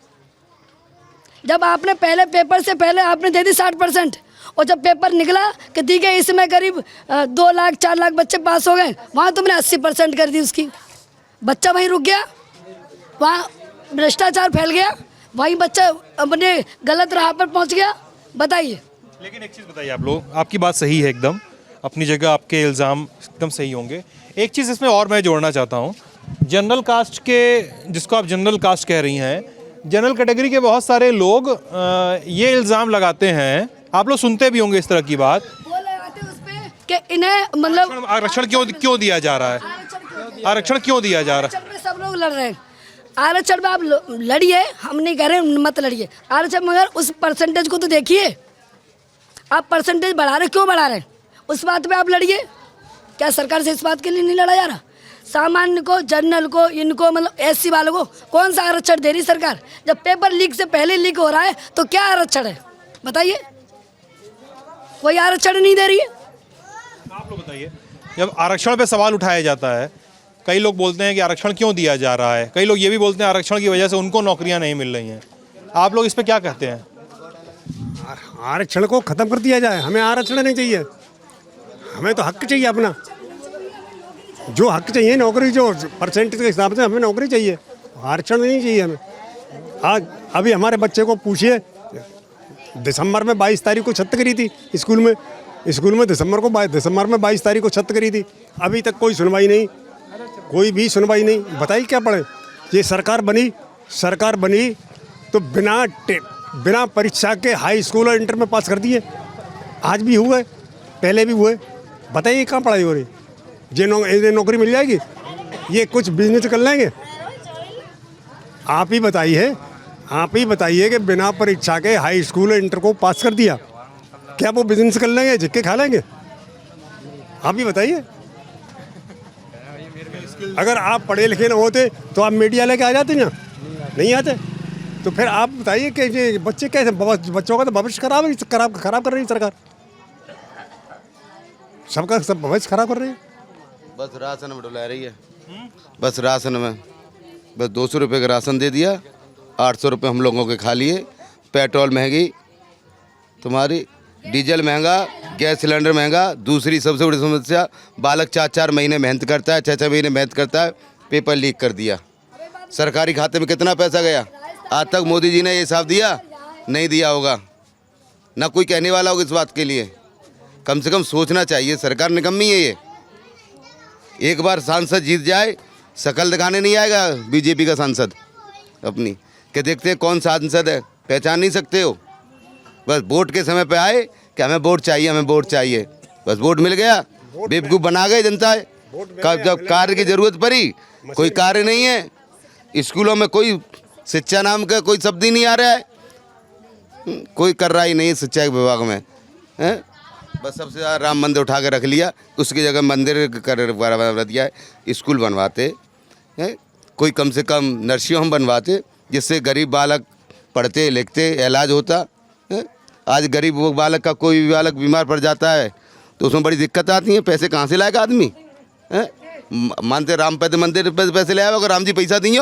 जब आपने पहले पेपर से पहले आपने दे दी 60%, और जब पेपर निकला कि ठीक है इसमें करीब 2 लाख 4 लाख बच्चे पास हो गए, वहाँ तुमने 80% कर दी उसकी, बच्चा वहीं रुक गया, वहाँ भ्रष्टाचार फैल गया, वहीं बच्चा अपने गलत राह पर पहुँच गया। बताइए। लेकिन एक चीज़ बताइए, आप लोग, आपकी बात सही है एकदम, अपनी जगह आपके इल्ज़ाम एकदम सही होंगे। एक चीज़ इसमें और मैं जोड़ना चाहता हूँ, जनरल कास्ट के, जिसको आप जनरल कास्ट कह रही हैं, जनरल कैटेगरी के बहुत सारे लोग ये इल्ज़ाम लगाते हैं, आप लोग सुनते भी होंगे इस तरह की बात, वो लगाते हैं उसपे कि इन्हें मतलब आरक्षण क्यों दिया जा रहा है, आरक्षण क्यों दिया जा रहा है? आरक्षण पे सब लोग लड़ रहे हैं, आरक्षण पे आप लड़िए, हम नहीं कह रहे मत लड़िए आरक्षण, मगर उस परसेंटेज को तो देखिए, आप परसेंटेज बढ़ा रहे, क्यों बढ़ा रहे हैं? उस बात पे आप लड़िए। क्या सरकार से इस बात के लिए नहीं लड़ा जा रहा? सामान्य को, जनरल को, इनको मतलब एससी वालों को कौन सा आरक्षण दे रही सरकार? जब पेपर लीक से पहले लीक हो रहा है तो क्या आरक्षण है? बताइए, कोई आरक्षण नहीं दे रही है। आप लोग बताइए, जब आरक्षण पे सवाल उठाया जाता है, कई लोग बोलते हैं कि आरक्षण क्यों दिया जा रहा है, कई लोग ये भी बोलते हैं आरक्षण की वजह से उनको नौकरियां नहीं मिल रही हैं, आप लोग इस पे क्या कहते हैं? आरक्षण को ख़त्म कर दिया जाए, हमें आरक्षण नहीं चाहिए, हमें तो हक चाहिए अपना, जो हक चाहिए नौकरी, जो परसेंटेज के हिसाब से हमें नौकरी चाहिए, आरक्षण नहीं चाहिए हमें। आज अभी हमारे बच्चे को पूछिए, दिसंबर में 22 तारीख को छत करी थी स्कूल में दिसंबर में 22 तारीख को छत करी थी, अभी तक कोई सुनवाई नहीं, कोई भी सुनवाई नहीं। बताइए क्या पढ़े? ये सरकार बनी तो बिना परीक्षा के हाई स्कूल और इंटर में पास कर दिए, आज भी हुए, पहले भी हुए। बताइए कहाँ पढ़ाई हो रही? ये नौकरी मिल जाएगी? ये कुछ बिजनेस कर लेंगे? आप ही बताइए कि बिना परीक्षा के हाई स्कूल और इंटर को पास कर दिया, क्या वो बिजनेस कर लेंगे, झिक्के खा लेंगे? आप ही बताइए। अगर आप पढ़े लिखे न होते तो आप मीडिया लेके आ जाते ना, नहीं आते, तो फिर आप बताइए कि ये बच्चे कैसे, बच्चों का तो भविष्य खराब कर रही है सरकार, सबका सब भविष्य खराब कर रही है। बस राशन में डुला रही है, बस राशन में, बस 200 रुपये का राशन दे दिया, 800 रुपये हम लोगों के खा लिए, पेट्रोल महंगी तुम्हारी, डीजल महंगा, गैस सिलेंडर महंगा, दूसरी सबसे बड़ी समस्या, बालक 4-4 महीने मेहनत करता है, 6-6 महीने मेहनत करता है, पेपर लीक कर दिया, सरकारी खाते में कितना पैसा गया? आज तक मोदी जी ने ये हिसाब दिया? नहीं दिया होगा, ना कोई कहने वाला होगा इस बात के लिए। कम से कम सोचना चाहिए, सरकार निकम्मी है ये। एक बार सांसद जीत जाए, शकल दिखाने नहीं आएगा बीजेपी का सांसद अपनी, कि देखते हैं कौन सांसद है, पहचान नहीं सकते हो। बस वोट के समय पे आए कि हमें वोट चाहिए, बस वोट मिल गया, बेवकूफ़ बना गए जनता है। जब कार्य की ज़रूरत पड़ी, कोई कार्य नहीं है, स्कूलों में कोई शिक्षा नाम का कोई शब्द ही नहीं आ रहा है, कोई कर रहा ही नहीं है शिक्षा विभाग में, है? बस सबसे ज़्यादा राम मंदिर उठा के रख लिया, उसकी जगह मंदिर कर दिया है, स्कूल बनवाते हैं, कोई कम से कम नर्सिंग होम बनवाते, जिससे गरीब बालक पढ़ते लिखते इलाज होता है। आज गरीब बालक का, कोई भी बालक बीमार पड़ जाता है तो उसमें बड़ी दिक्कत आती है, पैसे कहाँ से लाएगा आदमी, है? मानते राम पे मंदिर पे पैसे ले आएगा, अगर राम जी पैसा दिए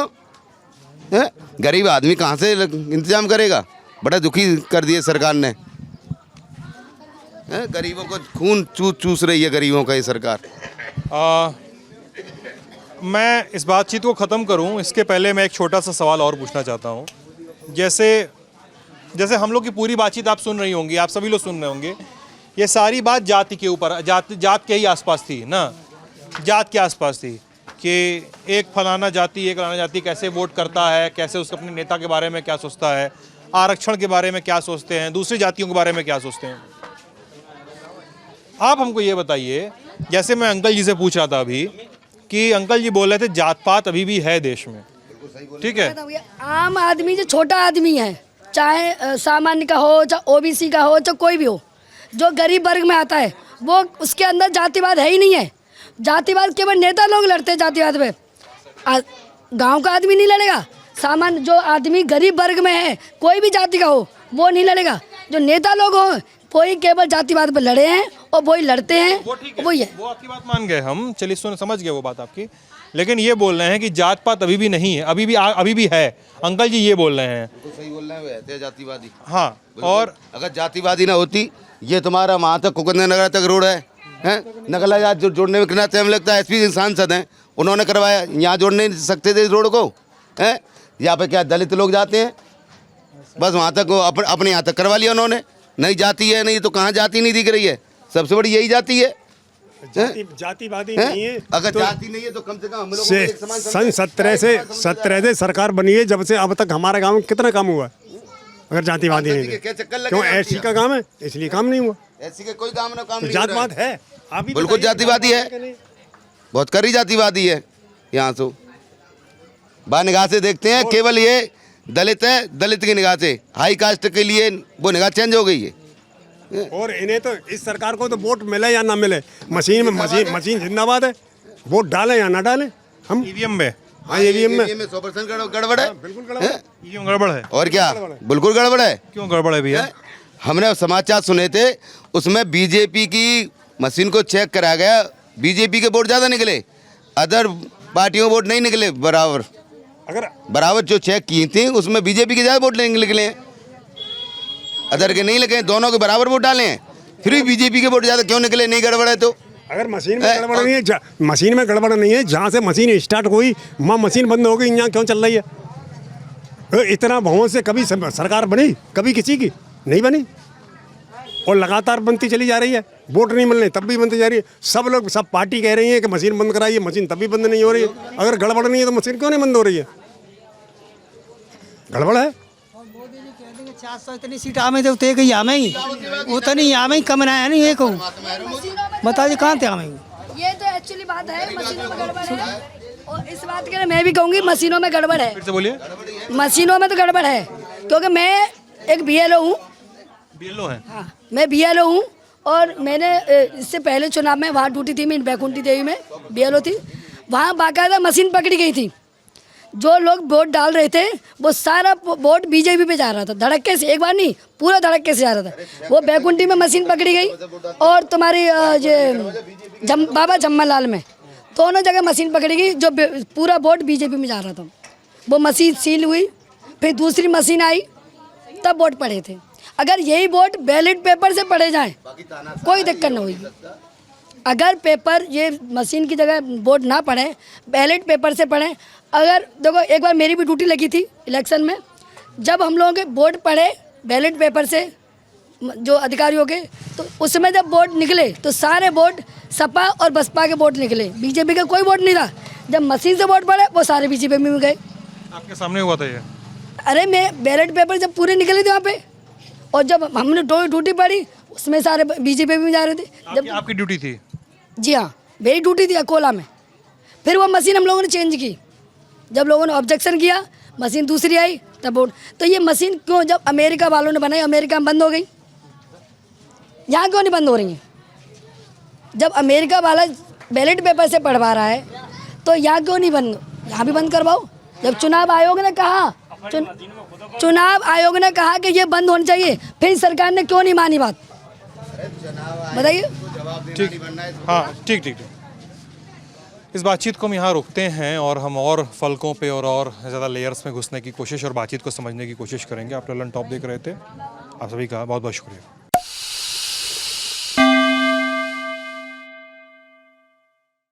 है, गरीब आदमी कहाँ से इंतजाम करेगा? बड़ा दुखी कर दिए सरकार ने, गरीबों को खून चूस रही है गरीबों का ये सरकार। मैं इस बातचीत को ख़त्म करूं, इसके पहले मैं एक छोटा सा सवाल और पूछना चाहता हूं। जैसे हम लोग की पूरी बातचीत आप सुन रही होंगी, आप सभी लोग सुन रहे होंगे, ये सारी बात जाति के ऊपर, जात के ही आसपास थी ना, जात के आसपास थी कि एक फलाना जाति कैसे वोट करता है, कैसे उसके अपने नेता के बारे में क्या सोचता है, आरक्षण के बारे में क्या सोचते हैं, दूसरी जातियों के बारे में क्या सोचते हैं। आप हमको ये बताइए, जैसे मैं अंकल जी से पूछ रहा था अभी कि अंकल जी बोल रहे थे जात पात अभी भी है देश में, ठीक है। आम आदमी जो छोटा आदमी है, चाहे सामान्य का हो, चाहे ओबीसी का हो, चाहे कोई भी हो, जो गरीब वर्ग में आता है, वो उसके अंदर जातिवाद है ही नहीं है। जातिवाद केवल नेता लोग लड़ते हैं जातिवाद पे, गांव का आदमी नहीं लड़ेगा। सामान्य जो आदमी गरीब वर्ग में है, कोई भी जाति का हो, वो नहीं लड़ेगा। जो नेता लोग हो, वही केवल जातिवाद पर लड़े हैं और वही लड़ते हैं, वही है। वो आपकी बात मान गए हम, चलिए समझ गए वो बात आपकी, लेकिन ये बोल रहे हैं कि जात पात अभी भी नहीं है, अभी भी है। अंकल जी ये बोल रहे हैं, सही बोल रहे हैं, वो जातिवादी। हाँ, और अगर जातिवादी ना होती, ये तुम्हारा वहाँ तक कुकंदर नगर तक रोड है नगला जात जोड़ने में कितना टाइम लगता है। एसपी सांसद हैं, उन्होंने करवाया, यहाँ जोड़ नहीं सकते थे इस रोड को, है यहाँ पे क्या दलित लोग जाते हैं, बस वहाँ तक अपने यहाँ तक करवा लिया उन्होंने। नहीं जाती है, नहीं तो कहाँ जाती नहीं दिख रही है, सबसे बड़ी यही जाती है। जातिवादी नहीं है, अगर तो जाति नहीं है तो कम से कम हम लोगों को एक समान सन 17 से सरकार बनी है, जब से अब तक हमारे गांव में कितना काम हुआ? अगर जातिवादी नहीं है, क्यों एससी का काम है इसलिए काम नहीं हुआ? ऐसी के कोई काम ना काम तो नहीं जातवाद है, आप ही बिल्कुल जातिवादी है, बहुत कड़ी जातिवादी है। यहाँ से बा निगाह से देखते हैं, केवल ये दलित है, दलित की निगाह से, हाई कास्ट के लिए वो निगाह चेंज हो गई है। और इन्हें तो इस सरकार को तो वोट मिले या ना मिले, मशीन जिंदाबाद है, वोट डालें या ना डालें हम ईवीएम में। हाँ, ईवीएम में 100% गड़बड़ है, बिल्कुल गड़बड़ है। ईवीएम गड़बड़ है। और क्या, बिल्कुल गड़बड़ है। क्यों गड़बड़ है भैया? हमने समाचार सुने थे, उसमें बीजेपी की मशीन को चेक करा गया, बीजेपी के वोट ज़्यादा निकले, अदर पार्टियों वोट नहीं निकले बराबर। अगर बराबर जो चेक की थी उसमें बीजेपी के ज़्यादा वोट नहीं निकले हैं, अदर के नहीं लगे, दोनों के बराबर वोट डाले हैं, फिर भी बीजेपी के वोट ज़्यादा क्यों निकले? नहीं गड़बड़ है तो? अगर मशीन में गड़बड़ नहीं है, मशीन में गड़बड़ नहीं है, जहाँ से मशीन स्टार्ट हुई वहाँ मशीन बंद हो गई, यहाँ क्यों चल रही है? इतना बहुत से कभी सरकार बनी, कभी किसी की नहीं बनी, और लगातार बनती चली जा रही है। वोट नहीं मिलने तब भी बनती जा रही है। सब लोग, सब पार्टी कह रही है कि मशीन बंद कराइए, मशीन तब भी बंद नहीं हो रही है। अगर गड़बड़ नहीं है तो मशीन क्यों नहीं बंद हो रही है? गड़बड़ है। 400 इतनी सीट आमे थे, उतने कहीं आमे ही उतनी आमे ही कम ना है नहीं, ये कहूँ बता जी कहाँ थे आमे? ये तो एक्चुअली बात है, मशीनों में गड़बड़ है, और इस बात के लिए मैं भी कहूँगी मशीनों में गड़बड़ है। फिर से बोलिए। मशीनों में तो गड़बड़ है, क्योंकि मैं एक BLO हूँ। BLO है? हाँ, मैं BLO हूँ, और मैंने इससे पहले चुनाव में वहाँ ड्यूटी थी, मैं बैकुंठी देवी में BLO थी, वहाँ बाकायदा मशीन पकड़ी गई थी। जो लोग वोट डाल रहे थे वो सारा वोट बीजेपी पे जा रहा था, धड़क्के से, एक बार नहीं, पूरा धड़क्के से जा रहा था। वो बैकुंठी में मशीन पकड़ी गई, और तुम्हारी ये बाबा जम्मालाल में, दोनों जगह मशीन पकड़ी गई, जो पूरा वोट बीजेपी में जा रहा था। वो मशीन सील हुई, फिर दूसरी मशीन आई, तब वोट पड़े थे। अगर यही वोट बैलेट पेपर से पड़े जाएं, कोई दिक्कत नहीं होगी। अगर पेपर ये मशीन की जगह वोट ना पड़े, बैलेट पेपर से पड़े। अगर देखो, एक बार मेरी भी ड्यूटी लगी थी इलेक्शन में, जब हम लोगों के वोट पड़े बैलेट पेपर से जो अधिकारियों के, तो उसमें जब वोट निकले तो सारे वोट सपा और बसपा के वोट निकले, बीजेपी का कोई वोट नहीं था। जब मशीन से वोट पड़े वो सारे बीजेपी में गए। आपके सामने हुआ था ये? अरे मैं बैलेट पेपर जब पूरे निकले थे वहाँ पे, और जब हमने ड्यूटी पड़ी उसमें सारे बीजेपी में जा रहे थे। जब आपकी ड्यूटी थी? जी हाँ, मेरी ड्यूटी थी अकोला में। फिर वो मशीन हम लोगों ने चेंज की, जब लोगों ने ऑब्जेक्शन किया, मशीन दूसरी आई, तब वोट। तो ये मशीन क्यों, जब अमेरिका वालों ने बनाई, अमेरिका में बंद हो गई, यहाँ क्यों नहीं बंद हो रही है? जब अमेरिका वाला बैलेट पेपर से पढ़वा रहा है तो यहाँ क्यों नहीं बंद? यहाँ भी बंद करवाओ। जब चुनाव आयोग ने कहा, चुनाव आयोग ने कहा कि ये बंद होनी चाहिए, फिर सरकार ने क्यों नहीं मानी बात? बताइए। ठीक, हाँ, ठीक ठीक ठीक। इस बातचीत को हम यहाँ रोकते हैं, और हम और फलकों पे और ज़्यादा लेयर्स में घुसने की कोशिश और बातचीत को समझने की कोशिश करेंगे। आप ललन टॉप देख रहे थे, आप सभी का बहुत बहुत शुक्रिया।